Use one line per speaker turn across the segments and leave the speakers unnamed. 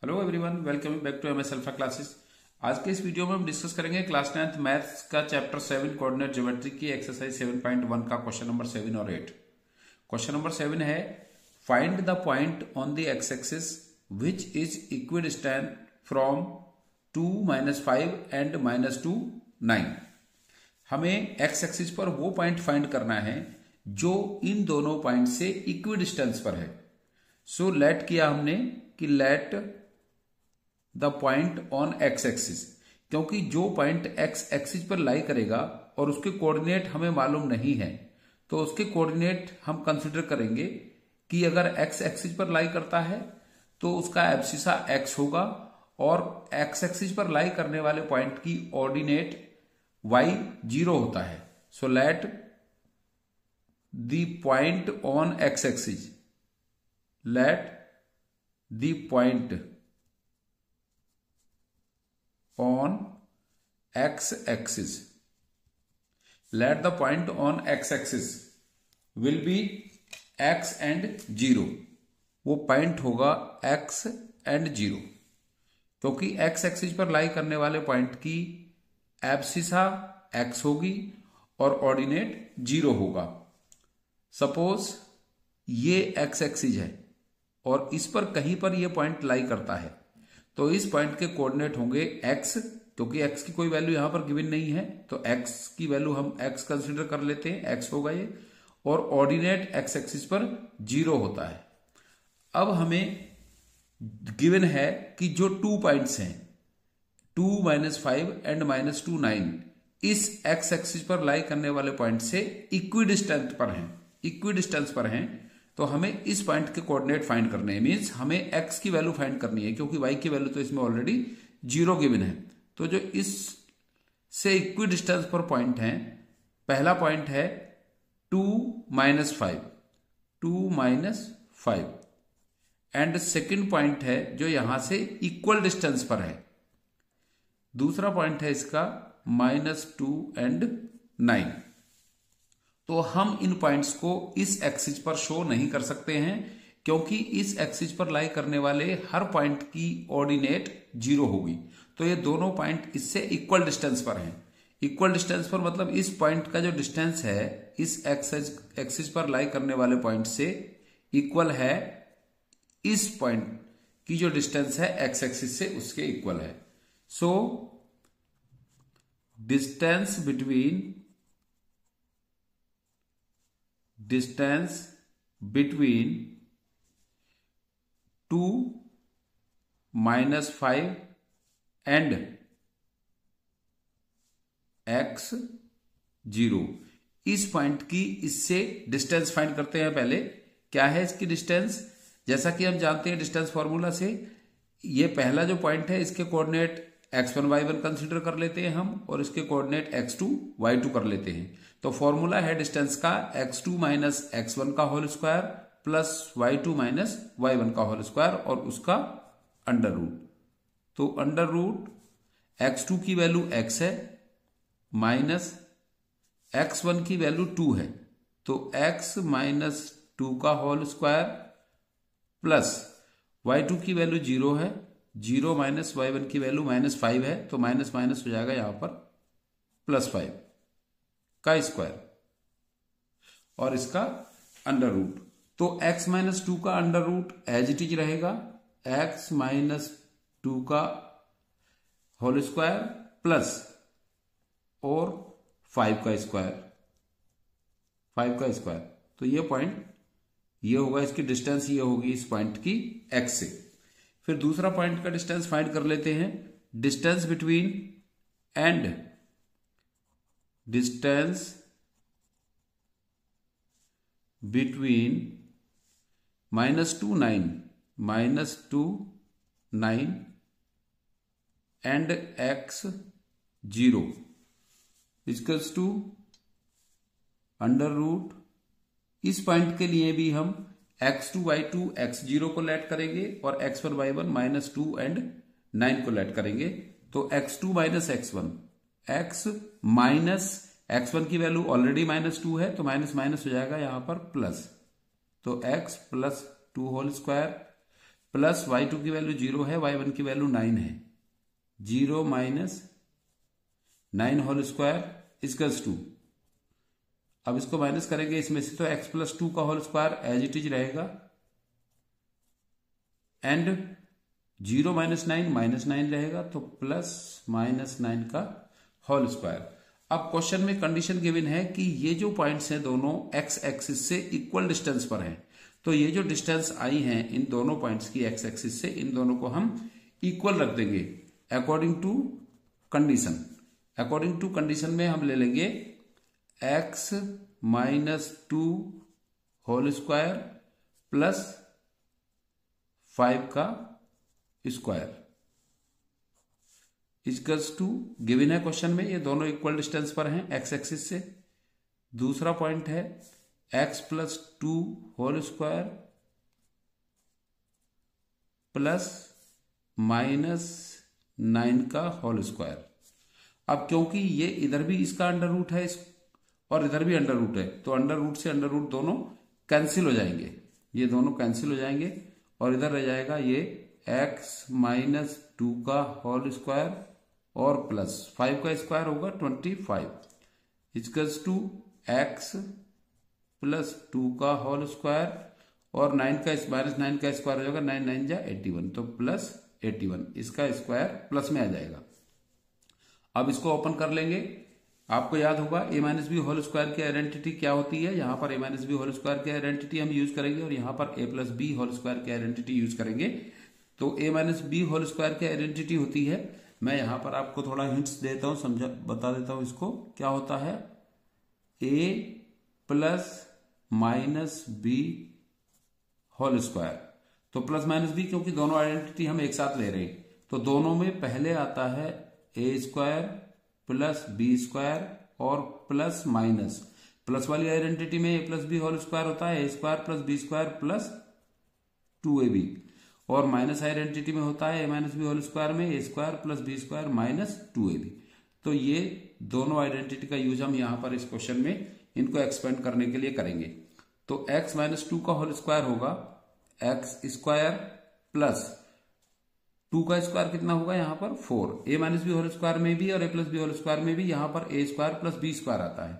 Hello everyone, welcome back to MS alpha classes. आज के इस वीडियो में हम डिस्कस करेंगे क्लास 9th मैथ्स का चैप्टर 7 कोऑर्डिनेट ज्योमेट्री की एक्सरसाइज 7.1 का क्वेश्चन नंबर 7 और 8। क्वेश्चन नंबर 7 है find the point on the x axis which is equidistant from 2, -5 and -2, 9। हमें एक्स एक्सिस पर वो पॉइंट फाइंड करना है जो इन दोनों पॉइंट से इक्विडिस्टेंस पर है। सो लेट किया हमने कि let the point on x axis, क्योंकि जो पॉइंट एक्स एक्सिस पर लाई करेगा और उसके कोऑर्डिनेट हमें मालूम नहीं है, तो उसके कोऑर्डिनेट हम कंसिडर करेंगे कि अगर एक्स एक्सिस पर लाई करता है तो उसका एब्सिसा एक्स होगा और एक्स एक्सिस पर लाई करने वाले पॉइंट की ऑर्डिनेट वाई 0 होता है। So let the point on x axis, let the point on x axis, let the point on x axis will be x and 0। वो पॉइंट होगा x and 0, क्योंकि x axis पर लाई करने वाले point की abscissa x होगी और ordinate 0 होगा। सपोज ये x एक्सिस है और इस पर कहीं पर ये पॉइंट लाई करता है, तो इस पॉइंट के कोऑर्डिनेट होंगे x, क्योंकि x की कोई वैल्यू यहां पर गिवन नहीं है तो x की वैल्यू हम x कंसीडर कर लेते हैं, x होगा ये, और ऑर्डिनेट x एक्सिस पर 0 होता है। अब हमें गिवन है कि जो 2 पॉइंट्स हैं 2, -5 एंड -2, 9 इस x एक्सिस पर लाई करने वाले पॉइंट से इक्विडिस्टेंस पर हैं, तो हमें इस पॉइंट के कोऑर्डिनेट फाइंड करने हैं। मींस हमें x की वैल्यू फाइंड करनी है, क्योंकि y की वैल्यू तो इसमें ऑलरेडी 0 गिवन है। तो जो इस से इक्वी डिस्टेंस पर पॉइंट है, पहला पॉइंट है 2, -5 एंड सेकेंड पॉइंट है जो यहां से इक्वल डिस्टेंस पर है। दूसरा पॉइंट है इसका -2 एंड 9। तो हम इन पॉइंट्स को इस एक्सिस पर शो नहीं कर सकते हैं, क्योंकि इस एक्सिस पर लाई करने वाले हर पॉइंट की ऑर्डिनेट 0 होगी। तो ये दोनों पॉइंट इससे इक्वल डिस्टेंस पर हैं। इक्वल डिस्टेंस पर मतलब इस पॉइंट का जो डिस्टेंस है इस एक्सिस पर लाई करने वाले पॉइंट से इक्वल है इस पॉइंट की जो डिस्टेंस है एक्स एक्सिस से, उसके इक्वल है। So distance between 2, -5 and x 0, इस पॉइंट की इससे डिस्टेंस फाइंड करते हैं। पहले क्या है इसकी डिस्टेंस, जैसा कि हम जानते हैं डिस्टेंस फॉर्मूला से, ये पहला जो पॉइंट है इसके कोऑर्डिनेट x1 y1 कंसीडर कर लेते हैं हम, और इसके कोऑर्डिनेट x2 y2 कर लेते हैं। तो फॉर्मूला है डिस्टेंस का x2 - x1 का whole square plus y2 - y1 का होल स्क्वायर और उसका अंडर रूट। तो अंडर रूट x2 की वैल्यू x है माइनस x1 की वैल्यू 2 है, तो x - 2 का होल स्क्वायर प्लस y2 की वैल्यू 0 है, 0 - y1 की वैल्यू -5 है, तो माइनस माइनस हो जाएगा यहां पर +5 का स्क्वायर और इसका अंडर रूट। तो x - 2 का under root as it is रहेगा, x - 2 का होल स्क्वायर प्लस और 5 का स्क्वायर। तो ये पॉइंट ये होगा, इसकी डिस्टेंस ये होगी इस पॉइंट की x से। फिर दूसरा पॉइंट का डिस्टेंस फाइंड कर लेते हैं। Distance between -2, 9 and x 0 equals to under root. इस पॉइंट के लिए भी हम x2 y2 x0 को लेट करेंगे और x1 y1 -2 एंड 9 को लेट करेंगे। तो x2 - x1, x minus x1 की वैल्यू ऑलरेडी -2 है, तो माइनस माइनस हो जाएगा यहां पर प्लस, तो x + 2 whole square plus y2 की वैल्यू 0 है, y1 की वैल्यू 9 है। 0 minus 9 whole square equals to, अब इसको माइनस करेंगे इसमें से तो x प्लस 2 का whole square as it is रहेगा, एंड 0 माइनस 9 माइनस 9 रहेगा, तो प्लस माइनस 9 का होल स्क्वायर। अब क्वेश्चन में कंडीशन गिवन है कि ये जो पॉइंट्स हैं दोनों एक्स एक्सिस से इक्वल डिस्टेंस पर हैं, तो ये जो डिस्टेंस आई है इन दोनों पॉइंट्स की एक्स एक्सिस से, इन दोनों को हम इक्वल रख देंगे according to condition. According to condition में हम ले लेंगे x minus 2 whole square plus 5 का स्क्वायर इक्वल्स टू, गिवन है क्वेश्चन में ये दोनों इक्वल डिस्टेंस पर हैं एक्स एक्सिस से। दूसरा पॉइंट है x plus 2 whole square plus minus 9 का होल स्क्वायर। अब क्योंकि ये इधर भी इसका अंडर रूट है और इधर भी अंडर रूट है, तो अंडर रूट से अंडर रूट दोनों कैंसिल हो जाएंगे, ये दोनों कैंसिल हो जाएंगे और इधर रह जाएगा ये x माइनस 2 का होल स्क्वायर और प्लस 5 का स्क्वायर होगा 25 इक्वल्स टू x प्लस 2 का होल स्क्वायर और 9 का माइनस 9 का स्क्वायर हो जाएगा, 9 9 जा 81, तो प्लस 81, इसका स्क्वायर प्लस में आ जाएगा। अब इसको ओपन कर लेंगे। आपको याद होगा a minus B whole square की आइडेंटिटी क्या होती है, यहाँ पर a minus B whole square की आइडेंटिटी हम यूज करेंगे और यहाँ पर a plus B whole square की आइडेंटिटी यूज करेंगे। तो a minus B whole square की आइडेंटिटी होती है, मैं यहाँ पर आपको थोड़ा हिंट्स देता हूँ, समझा बता देता हूँ इसको क्या होता है। a plus minus B whole square, तो प्लस माइनस बी क्योंकि दोनों आइडेंटिटी हम एक साथ ले रहे हैं, तो दोनों में पहले आता है A square plus B square और प्लस माइनस, प्लस वाली आइडेंटिटी में A plus B whole square होता है A square plus B square plus 2ab, और माइनस आइडेंटिटी में होता है A minus B whole square में A square plus B square minus 2ab। तो ये दोनों आइडेंटिटी का यूज हम यहाँ पर इस क्वेश्चन में इनको एक्सपेंड करने के लिए करेंगे। तो x माइनस 2 का होल स्क्वायर होगा एक्स स्क्वायर प्लस 2 का स्क्वायर कितना होगा यहाँ पर 4, ए माइनस बी होल स्क्वायर में भी और ए प्लस बी होल स्क्वायर में भी यहाँ पर ए स्क्वायर प्लस बी स्क्वायर आता है,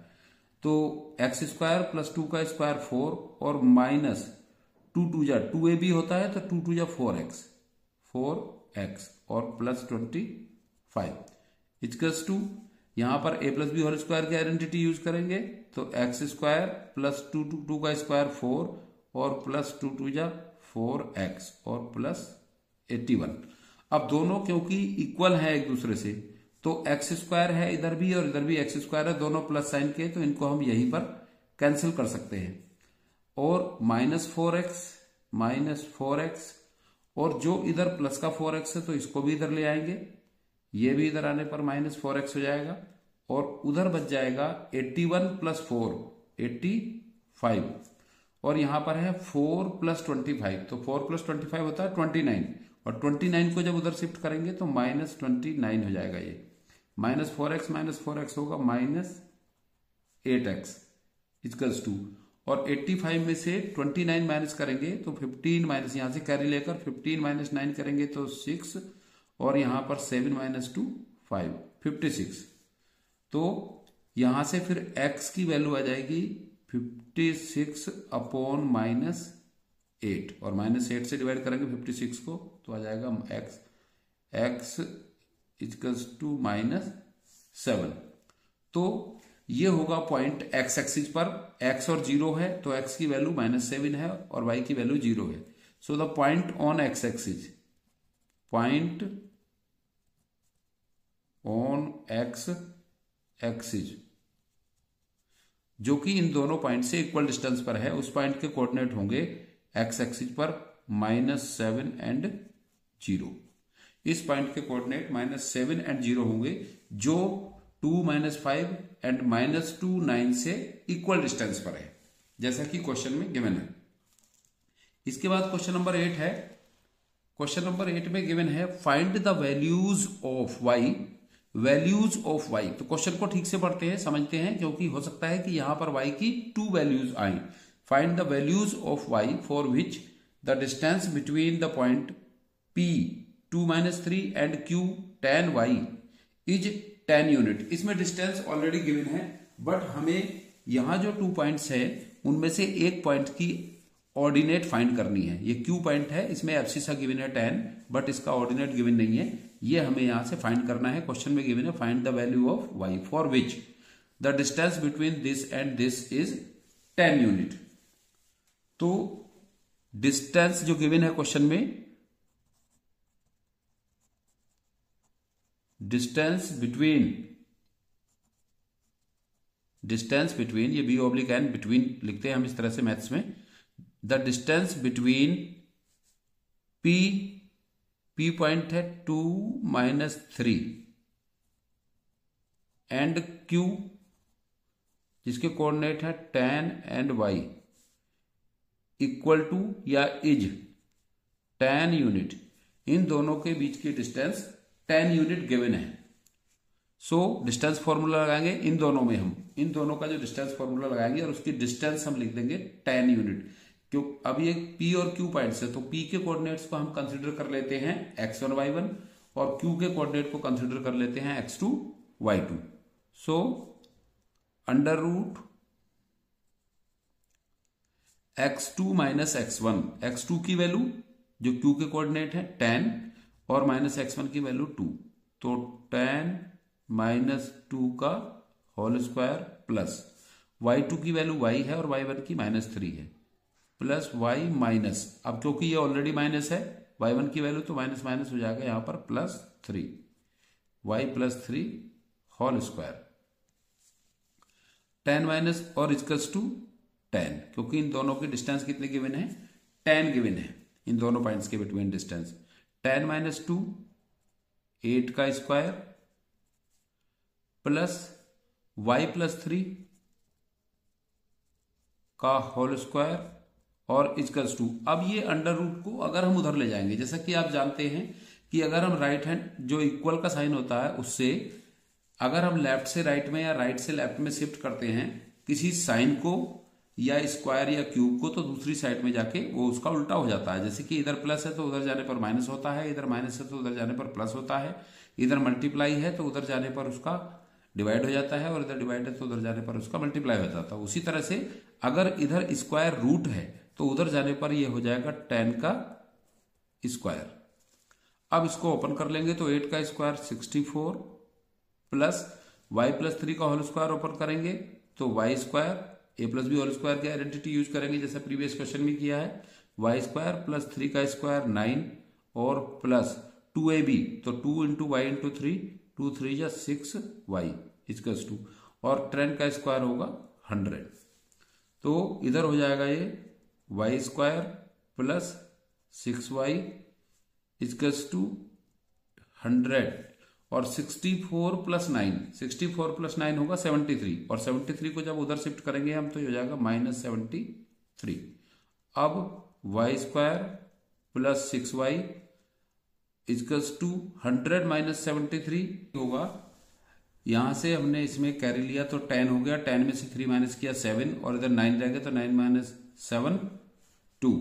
तो एक्स स्क्वायर प्लस 2 का स्क्वायर 4 और माइनस 2 2 जा 2ab होता है, तो 2 2 जा 4x और प्लस 25 इक्वल्स टू, यहाँ पर ए प्लस बी होल स्क्वायर की आइडेंटिटी यूज करेंगे, तो एक्स स्क्वायर प्लस 2 का स्क्वायर 4 और प्लस 2 2 जा 4x और प्लस 81। अब दोनों क्योंकि इक्वल है एक दूसरे से, तो एक्स स्क्वायर है इधर भी और इधर भी एक्स स्क्वायर है, दोनों प्लस साइन के, तो इनको हम यहीं पर कैंसिल कर सकते हैं। और माइनस 4x और जो इधर प्लस का 4x है तो इसको भी इधर ले आएंगे, ये भी इधर आने पर माइनस 4x हो जाएगा और उधर बच जाएगा 81 प्लस 4 85, और यहां पर है 4 प्लस 25, तो 4 प्लस 25 होता है 29, और 29 को जब उधर शिफ्ट करेंगे तो माइनस 29 हो जाएगा, ये माइनस 4x होगा माइनस 8x इक्वल्स टू, और 85 में से 29 माइनस करेंगे तो 15 माइनस यहां से कैरी लेकर 15 माइनस 9 करेंगे तो 6, और यहां पर 7 माइनस 2 5 56, तो यहां से फिर x की वैल्यू आ जाएगी 56 अपॉन माइनस 8, और माइनस 8 से डिवाइड करेंगे 56 को तो आ जाएगा x इक्वल्स टू माइनस 7। तो ये होगा पॉइंट x एक्सिस पर, x और 0 है तो x की वैल्यू -7 है और y की वैल्यू 0 है। So the point on x axis, point on x axis जो कि इन दोनों पॉइंट से इक्वल डिस्टेंस पर है, उस पॉइंट के कोऑर्डिनेट होंगे x एक्सिस पर -7 एंड 0। इस पॉइंट के कोऑर्डिनेट -7 एंड 0 होंगे जो 2 -5 एंड -2 9 से इक्वल डिस्टेंस पर है, जैसा कि क्वेश्चन में गिवन है। इसके बाद क्वेश्चन नंबर 8 है। क्वेश्चन नंबर 8 में गिवन है find the values of y, values of y। तो क्वेश्चन को ठीक से पढ़ते हैं, समझते हैं, क्योंकि हो सकता है कि यहां पर y की 2 वैल्यूज आए। Find the values of y for which the distance between the point P 2-3 and Q tan y is 10 unit. इसमें डिस्टेंस ऑलरेडी गिवन है, बट हमें यहां जो 2 पॉइंट्स है उनमें से एक पॉइंट की ऑर्डिनेट फाइंड करनी है। ये Q पॉइंट है, इसमें एब्सिसा गिवन है 10, बट इसका ऑर्डिनेट गिवन नहीं है। ये हमें यहां से फाइंड करना है। क्वेश्चन में गिवन है find the value of y for which the distance between this and this is 10 unit. तो डिस्टेंस जो गिवन है क्वेश्चन में, डिस्टेंस बिटवीन ये बी ऑब्लिक एन बिटवीन लिखते हैं हम इस तरह से मैथ्स में। The distance between P point है 2-3 एंड Q जिसके कोऑर्डिनेट है 10 एंड y इक्वल टू या इज 10 यूनिट। इन दोनों के बीच की डिस्टेंस 10 यूनिट गिवन है। सो डिस्टेंस फॉर्मूला लगाएंगे इन दोनों में, हम इन दोनों का जो डिस्टेंस फॉर्मूला लगाएंगे और उसकी डिस्टेंस हम लिख देंगे 10 यूनिट। क्यों, अब ये P और Q पॉइंट्स है, तो P के कोऑर्डिनेट्स को हम कंसीडर कर लेते हैं x1 y1 और Q के कोऑर्डिनेट को कंसीडर कर लेते हैं x2 y2। So under root x2 minus x1, x2 की वैल्यू जो Q के कोऑर्डिनेट है 10 और माइनस x1 की वैल्यू 2, तो 10 माइनस 2 का होल स्क्वायर प्लस y2 की वैल्यू y है और y1 की -3 है, प्लस y माइनस, अब क्योंकि ये ऑलरेडी माइनस है y1 की वैल्यू, तो माइनस माइनस हो जाएगा यहां पर +3 y +3 होल स्क्वायर 10 माइनस और इक्वल्स टू 10, क्योंकि इन दोनों की डिस्टेंस कितने गिवन है 10 गिवन है। इन दोनों पॉइंट्स के बिटवीन डिस्टेंस 10 माइनस 2 8 का स्क्वायर प्लस y +3 का होल स्क्वायर और इक्वल्स टू, अब ये अंडर रूट को अगर हम उधर ले जाएंगे, जैसा कि आप जानते हैं कि अगर हम राइट हैंड जो इक्वल का साइन होता है उससे अगर हम लेफ्ट से राइट में या राइट से लेफ्ट में शिफ्ट करते हैं किसी साइन को या स्क्वायर या क्यूब को, तो दूसरी साइड में जाके वो उसका उल्टा हो जाता है। जैसे कि इधर प्लस है तो उधर जाने पर माइनस होता है, इधर माइनस है तो उधर जाने पर प्लस होता है, इधर मल्टीप्लाई है तो उधर जाने पर उसका डिवाइड हो जाता है, और इधर डिवाइड है तो उधर जाने पर उसका मल्टीप्लाई हो जाता है। उसी तरह से अगर इधर स्क्वायर रूट है तो उधर जाने पर यह हो जाएगा 10 का स्क्वायर। अब इसको ओपन कर लेंगे तो 8 का स्क्वायर 64 प्लस y +3 का होल स्क्वायर ओपन करेंगे तो y square a + b whole square की आइडेंटिटी यूज करेंगे जैसा प्रीवियस क्वेश्चन में किया है, y स्क्वायर प्लस 3 का स्क्वायर 9 और प्लस 2ab, तो 2 × y × 3 2 3 या 6y इक्वल्स टू, और 10 का स्क्वायर होगा 100, तो इधर हो जाएगा ये y square plus 6y equals to 100 और 64 + 9, 64 + 9 होगा 73, और 73 को जब उधर शिफ्ट करेंगे हम तो ये हो जाएगा -73। अब y square plus 6y equals to 100 - 73 होगा। यहां से हमने इसमें कैरी लिया तो 10 हो गया, 10 में से 3 माइनस किया 7, और इधर 9 रहेगा तो 9 - 7 2,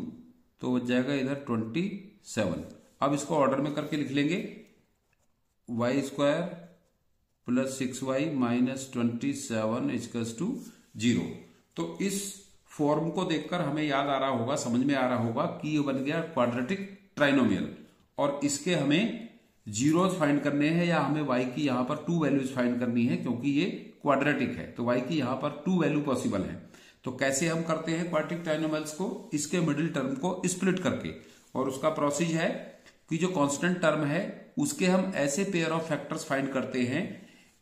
तो हो जाएगा इधर 27। अब इसको ऑर्डर में करके लिख लेंगे y square plus 6y minus 27 equals to 0। तो इस फॉर्म को देखकर हमें याद आ रहा होगा, समझ में आ रहा होगा कि ये बन गया क्वाड्रेटिक ट्राइनोमियल, और इसके हमें जीरोस फाइंड करने हैं या हमें y की यहां पर 2 वैल्यूज फाइंड करनी है, क्योंकि ये क्वाड्रेटिक है तो y की यहां पर 2 वैल्यू पॉसिबल है। तो कैसे हम करते हैं क्वाड्रेटिक ट्राइनोमियल्स को, इसके मिडिल टर्म को स्प्लिट करके, और उसका प्रोसेस है कि जो कांस्टेंट टर्म है उसके हम ऐसे पेयर ऑफ फैक्टर्स फाइंड करते हैं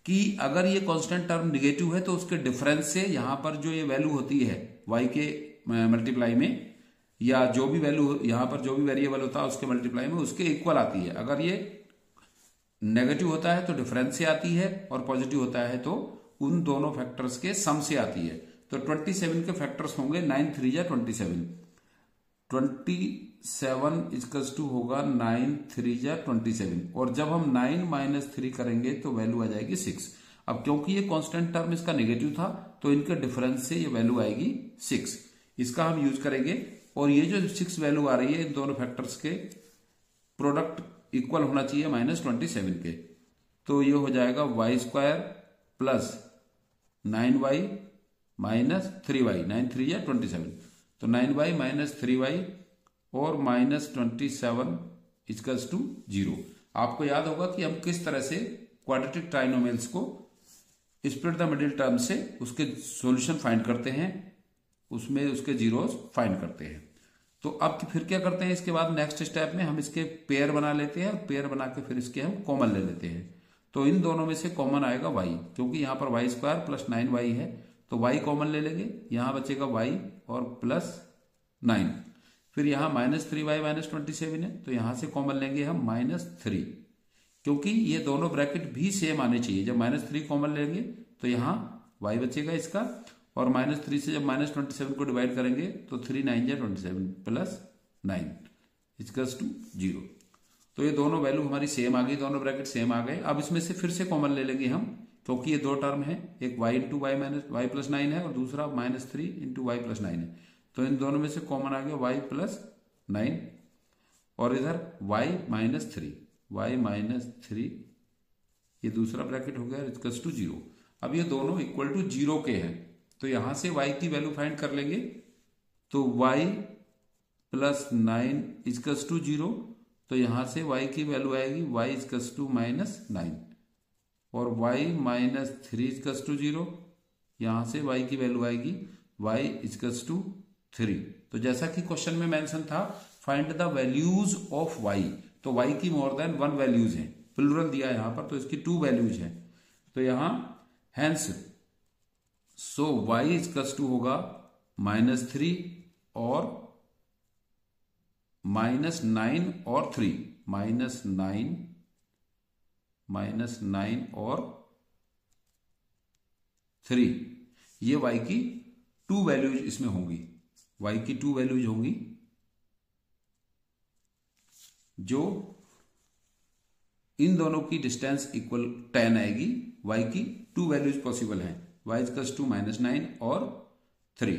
कि अगर ये कांस्टेंट टर्म निगेटिव है तो उसके डिफरेंस से यहां पर जो ये वैल्यू होती है y के मल्टीप्लाई में, या जो भी वैल्यू यहां पर जो भी वेरिएबल होता है उसके मल्टीप्लाई में उसके इक्वल आती है। अगर ये नेगेटिव होता है तो डिफरेंस से आती है, और पॉजिटिव होता है तो उन दोनों फैक्टर्स के सम से आती है। तो 27 के फैक्टर्स होंगे 9 3 या 27, 27 इक्वल्स टू होगा 9 3 या 27, और जब हम 9 - 3 करेंगे तो वैल्यू आ जाएगी 6। अब क्योंकि ये कांस्टेंट टर्म इसका नेगेटिव था तो इनके डिफरेंस से ये वैल्यू आएगी 6। इसका हम यूज करेंगे और ये जो 6 वैल्यू आ रही है इन दोनों फैक्टर्स के प्रोडक्ट इक्वल होना चाहिए -27 के। तो ये हो जाएगा y² plus 9y minus 3y, 9 3 या 27, तो 9y माइनस 3y और -27 इक्वल्स टू 0। आपको याद होगा कि हम किस तरह से क्वाड्रेटिक ट्राइनोमियल्स को स्प्लिट द मिडिल टर्म से उसके सॉल्यूशन फाइंड करते हैं, उसमें उसके जीरोस फाइंड करते हैं। तो अब फिर क्या करते हैं, इसके बाद नेक्स्ट स्टेप में हम इसके पेयर बना लेते हैं और पेयर बना के फिर इसके हम कॉमन ले लेते हैं। तो इन दोनों में से कॉमन आएगा y, क्योंकि यहां पर y² प्लस 9y है तो y कॉमन ले लेंगे, यहां बचेगा y और प्लस 9। फिर यहां -3y माइनस 27 है तो यहां से कॉमन लेंगे हम -3, क्योंकि ये दोनों ब्रैकेट भी सेम आने चाहिए। जब -3 कॉमन लेंगे तो यहां y बचेगा इसका, और -3 से जब -27 को डिवाइड करेंगे तो 3 9 या 27 प्लस 9 इक्वल्स टू 0। तो ये दोनों वैल्यू हमारी सेम आ गई, दोनों ब्रैकेट सेम आ गए। अब इसमें से फिर से कॉमन ले लेंगे हम, क्योंकि ये दो टर्म है, एक y into y minus y plus 9 है और दूसरा -3 इंटू वाई प्लस 9 है। तो इन दोनों में से कॉमन आ गया y प्लस 9 और इधर y माइनस 3, ये दूसरा ब्रैकेट हो गया इक्वल्स टू 0। अब ये दोनों इक्वल टू 0 के हैं तो यहां से y की वैल्यू फाइंड कर लेंगे। तो y प्लस 9 इक्वल्स टू 0, तो यहां से y की वैल्यू आएगी y इक्वल्स टू -9 और y माइनस 3 इक्वल्स टू 0, यहां से y की वैल्यू आएगी y इक्वल्स टू 3। तो जैसा कि क्वेश्चन में मेंशन था find the values of y, तो y की मोर देन 1 वैल्यूज हैं, प्लूरल दिया यहां पर तो इसकी 2 वैल्यूज हैं। तो यहां hence so y equals to होगा -3 और -9 और 3, -9 और 3, ये y की 2 वैल्यूज इसमें होंगी, y की 2 वैल्यूज होंगी जो इन दोनों की डिस्टेंस इक्वल 10 आएगी। y की 2 वैल्यूज पॉसिबल हैं, y इक्वल्स टू -9 और 3।